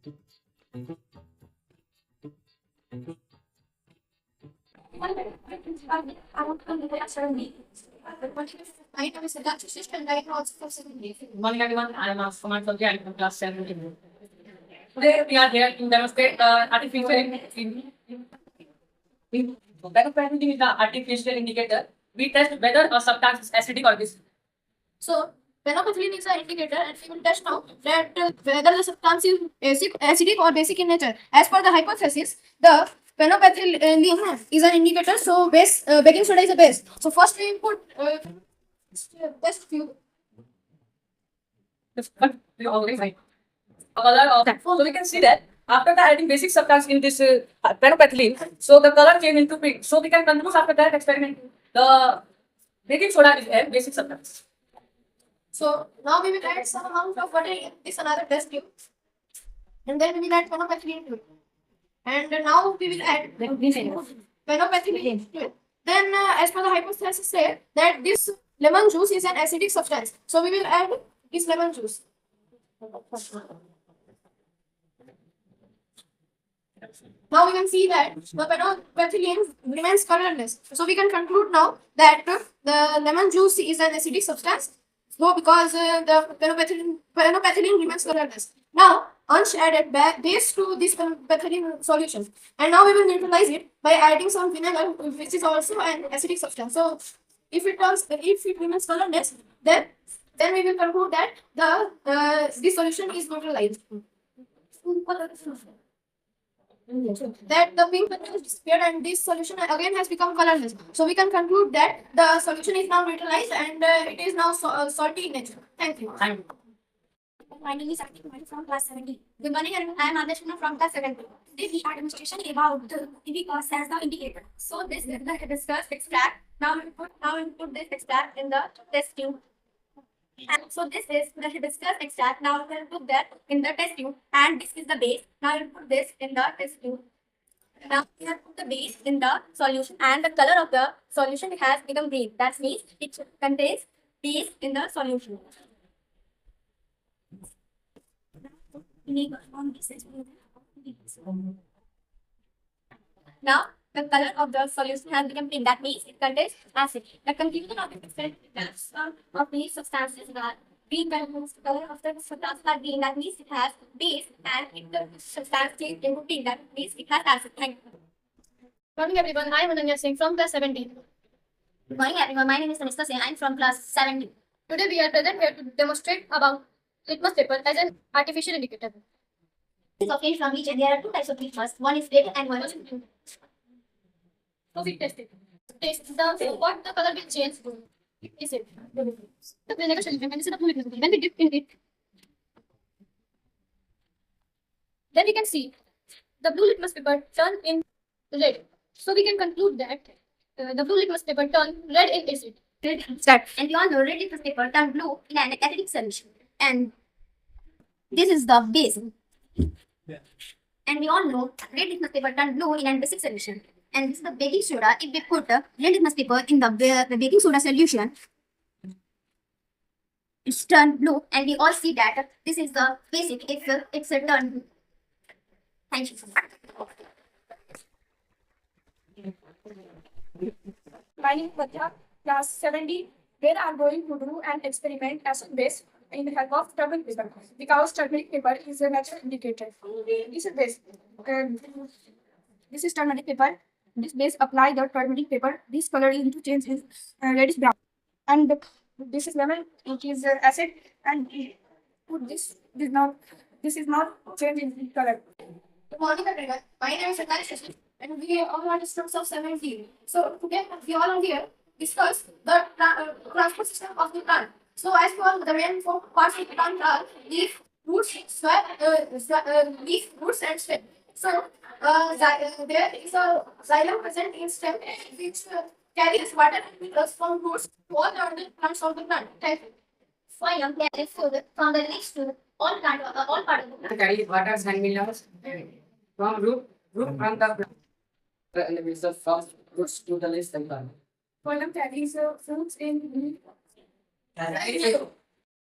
Morning everyone, I am Asman Soji, I am from class 7. Today we are here to demonstrate the artificial Backward is the artificial indicator. We test whether a substance is acidic or basic. So, phenolphthalein is an indicator, and we will test now that whether the substance is acidic or basic in nature. As per the hypothesis, the phenolphthalein is an indicator, so baking soda is a base. So, first we put test tube. We already find color of that. So we can see that after the adding basic substance in this phenolphthalein, so the color change into pink. So we can conclude after that experiment the baking soda is a basic substance. So now we will add some amount of water in this another test tube, and then we will add phenolphthalein to it. And now we will add phenolphthalein to it. Then, as per the hypothesis, say that this lemon juice is an acidic substance. So we will add this lemon juice. Now we can see that the phenolphthalein remains colorless. So we can conclude now that the lemon juice is an acidic substance. So because the phenolphthalein remains colorless. Now Ansh added base to this phenolphthalein solution, and now we will neutralize it by adding some vinegar, which is also an acidic substance. So if it remains colorless, then we will conclude that this solution is neutralized. That the pink pigment has disappeared and this solution again has become colorless. So we can conclude that the solution is now neutralized and it is now salty in nature. Thank you. My name is Sakti Kumari from class 70. Good morning everyone. I am Adarshana from class 70. Today we are demonstration about the PV cost as the indicator. So this is the hibiscus extract. Now we put this extract in the test tube. And so this is the hibiscus extract. Now we will put that in the test tube, and this is the base. Now we will put this in the test tube. Now we have put the base in the solution, and the color of the solution has become green. That means it contains base in the solution. Now the color of the solution has become pink. That means it contains acid. The conclusion of the experiment of these substances are green balance. The color of the substance are green. That means it has base, and if the substance changed into pink, that means it has acid. Thank you. Good morning everyone. I am Ananya Singh from class 17. Good morning everyone. My name is Anushka Singh. I am from class 17. Today we are present here to demonstrate about litmus paper as an artificial indicator. This is obtained from region. There are two types of litmus. One is red and one is blue. So we test it. What the color will change is it the vinegar solution, and this is the blue litmus paper. When we dip in it, then we can see the blue litmus paper turn in red. So we can conclude that the blue litmus paper turn red in acid. Start. And we all know red litmus paper turn blue in an acidic solution. And this is the base. Yeah. And we all know red litmus paper turn blue in an basic solution. And this is the baking soda. If we put red litmus paper in the baking soda solution, it's turned blue, and we all see that this is the basic. It's a turned blue. Thank you. My name is Madhya, class 70, where I am going to do an experiment acid base in the help of turmeric paper, because turmeric paper is a natural indicator. This is base. This is turmeric paper. This base apply the turmeric paper. This color is to change is reddish brown. And this is lemon, which is acid, and put this. This is not change in color. Good morning everyone. My name is Sakari Shashi, and we all are students of 17. So today we all are here discuss the transport system of the plant. So as for the main four parts of the plant are leaf, roots, leaf, roots and stem. So there is a xylem present in stem which carries water and minerals from roots to all the other plants of the plant. Thank you. Phloem carries food from the leaves to all part of the plant. Carry water and minerals from root from the plant. And the result first roots to the leaves and plant. Phloem carries fruits in leaf. Thank you.